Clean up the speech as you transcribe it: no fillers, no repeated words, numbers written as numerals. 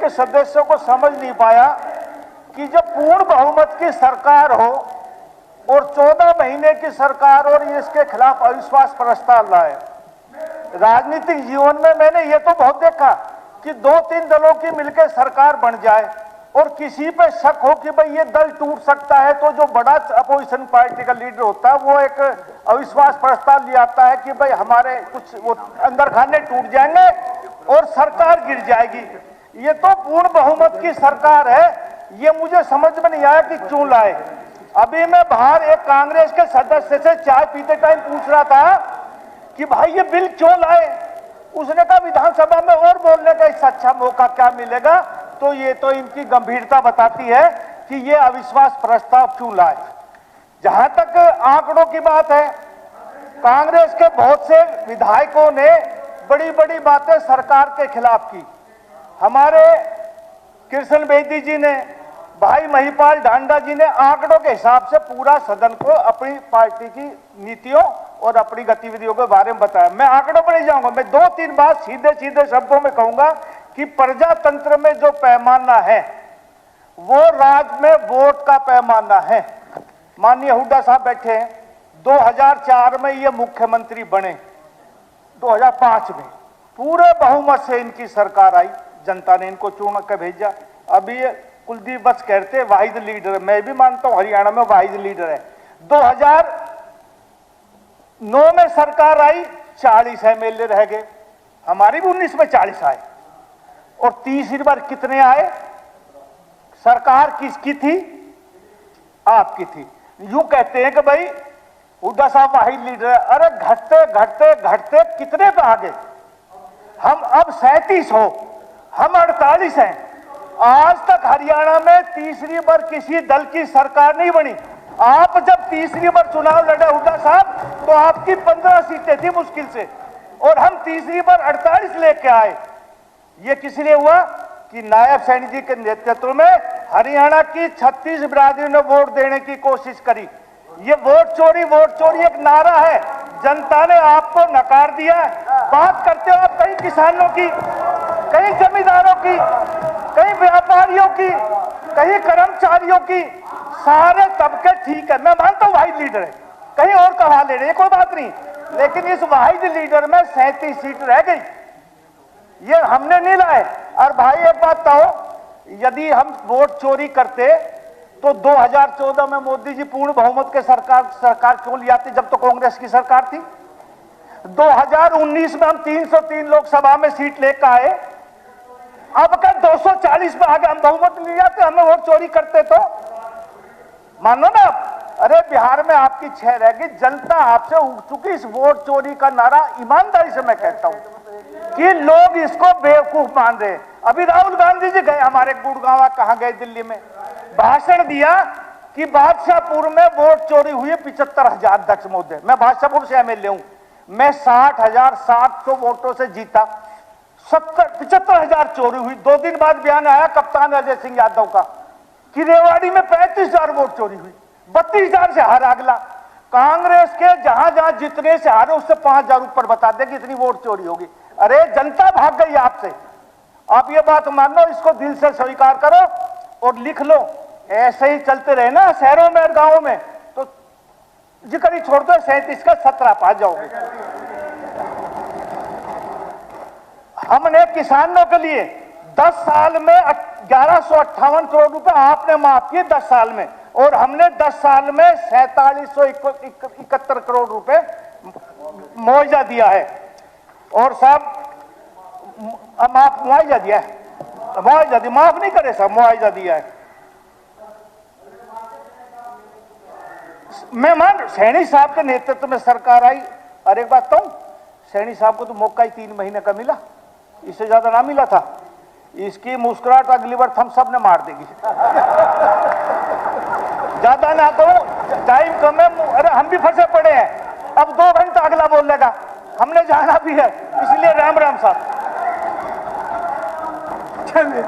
के सदस्यों को समझ नहीं पाया कि जब पूर्ण बहुमत की सरकार हो और 14 महीने की सरकार और इसके खिलाफ अविश्वास प्रस्ताव लाए। राजनीतिक जीवन में मैंने ये तो बहुत देखा कि 2-3 दलों की मिलकर सरकार बन जाए और किसी पे शक हो कि भाई ये दल टूट सकता है, तो जो बड़ा अपोजिशन पार्टी का लीडर होता है वो एक अविश्वास प्रस्ताव ले आता है कि भाई हमारे कुछ वो अंदर खाने टूट जाएंगे और सरकार गिर जाएगी। ये तो पूर्ण बहुमत की सरकार है, ये मुझे समझ में नहीं आया कि क्यों लाए। अभी मैं बाहर एक कांग्रेस के सदस्य से चाय पीते टाइम पूछ रहा था कि भाई ये बिल क्यों लाए। उसने कहा विधानसभा में और बोलने का इससे अच्छा मौका क्या मिलेगा। तो ये तो इनकी गंभीरता बताती है कि ये अविश्वास प्रस्ताव क्यों लाए। जहां तक आंकड़ों की बात है, कांग्रेस के बहुत से विधायकों ने बड़ी बड़ी बातें सरकार के खिलाफ की। हमारे कृष्ण बेदी जी ने, भाई महिपाल ढांडा जी ने आंकड़ों के हिसाब से पूरा सदन को अपनी पार्टी की नीतियों और अपनी गतिविधियों के बारे में बताया। मैं आंकड़ों पर नहीं जाऊंगा, मैं 2-3 बात सीधे सीधे शब्दों में कहूंगा कि प्रजातंत्र में जो पैमाना है वो राज्य में वोट का पैमाना है। माननीय हुड्डा साहब बैठे हैं, 2004 में ये मुख्यमंत्री बने, 2005 में पूरे बहुमत से इनकी सरकार आई, जनता ने इनको चुन कर भेजा। अभी ये कुलदीप बस कहते वाहिद लीडर है, मैं भी मानता हूं हरियाणा में वाहिद लीडर है। 2009 में सरकार आई, 40 एमएलए रह गए, हमारी भी 19 में 40 आए। और तीसरी बार कितने आए? सरकार किसकी थी? आपकी थी। यूं कहते हैं कि भाई हुड्डा साहब वाहिद लीडर है, अरे घटते घटते घटते कितने पे आ गए? हम अब 37 हो, हम 48 हैं। आज तक हरियाणा में तीसरी बार किसी दल की सरकार नहीं बनी। आप जब तीसरी बार चुनाव लड़े हुड्डा साहब, तो आपकी 15 सीटें थी मुश्किल से, और हम तीसरी बार 48 लेके आए। ये किस लिए हुआ कि नायब सैनी जी के नेतृत्व में हरियाणा की 36 बिरादरी ने वोट देने की कोशिश करी। ये वोट चोरी एक नारा है, जनता ने आपको नकार दिया है। बात करते हो आप कई किसानों की, कई जमींदारों की, कई व्यापारियों की, कई कर्मचारियों की, सारे तबके ठीक है, मैं मानता हूं वाहिद लीडर है, कहीं और कहा ले रहे कोई बात नहीं, लेकिन इस वाहिद लीडर में 37 सीट रह गई, ये हमने नहीं लाए। और भाई एक बात कहो, यदि हम वोट चोरी करते तो 2014 में मोदी जी पूर्ण बहुमत के सरकार क्यों ले आते जब तो कांग्रेस की सरकार थी? 2019 में हम 303 लोकसभा में सीट लेकर आए, अब का 240 में आगे हम बहुमत ले जाते, हमें वोट चोरी करते तो मानो ना। अरे बिहार में आपकी 6 रह गई, जनता आपसे उठ चुकी। इस वोट चोरी का नारा ईमानदारी से मैं कहता हूं कि लोग इसको बेवकूफ मान रहे। अभी राहुल गांधी जी गए हमारे गुड़गांव, कहां गए? दिल्ली में भाषण दिया कि बादशाहपुर में वोट चोरी हुई 75,000 अध्यक्ष महोदय। मैं बादशाहपुर से एमएलए हूं, मैं 60,700 वोटों से जीता, 75,000 चोरी हुई। 2 दिन बाद बयान आया कप्तान अजय सिंह यादव का कि रेवाड़ी में 35,000 वोट चोरी हुई, 32,000 से हारा अगला। कांग्रेस के जहां जहां जितने से हारे उससे 5,000 ऊपर बता दें कि इतनी वोट चोरी होगी। अरे जनता भाग गई आपसे, आप ये बात मान लो, इसको दिल से स्वीकार करो और लिख लो। ऐसे ही चलते रहे ना शहरों में और गांवों में तो जिक्र ही छोड़ दो, 37 का 17 पा जाओगे। हमने किसानों के लिए 10 साल में 1158 करोड़ रुपए आपने माफ किए 10 साल में, और हमने 10 साल में 4771 करोड़ रुपए मुआवजा दिया है। और साहब मुआवजा दिया है, माफ नहीं करे साहब, मुआवजा दिया है। मैं मान सैनी साहब के नेतृत्व में सरकार आई। और एक बात कहूं, सैनी साहब को तो मौका ही 3 महीने का मिला, इससे ज्यादा ना मिला था। इसकी मुस्कुराहट अगली बार हम सब ने मार देगी। ज्यादा ना कहूं, टाइम कम है, अरे हम भी फंसे पड़े हैं, अब 2 घंटा अगला बोलेगा, हमने जाना भी है, इसलिए राम राम साहब। चलिए।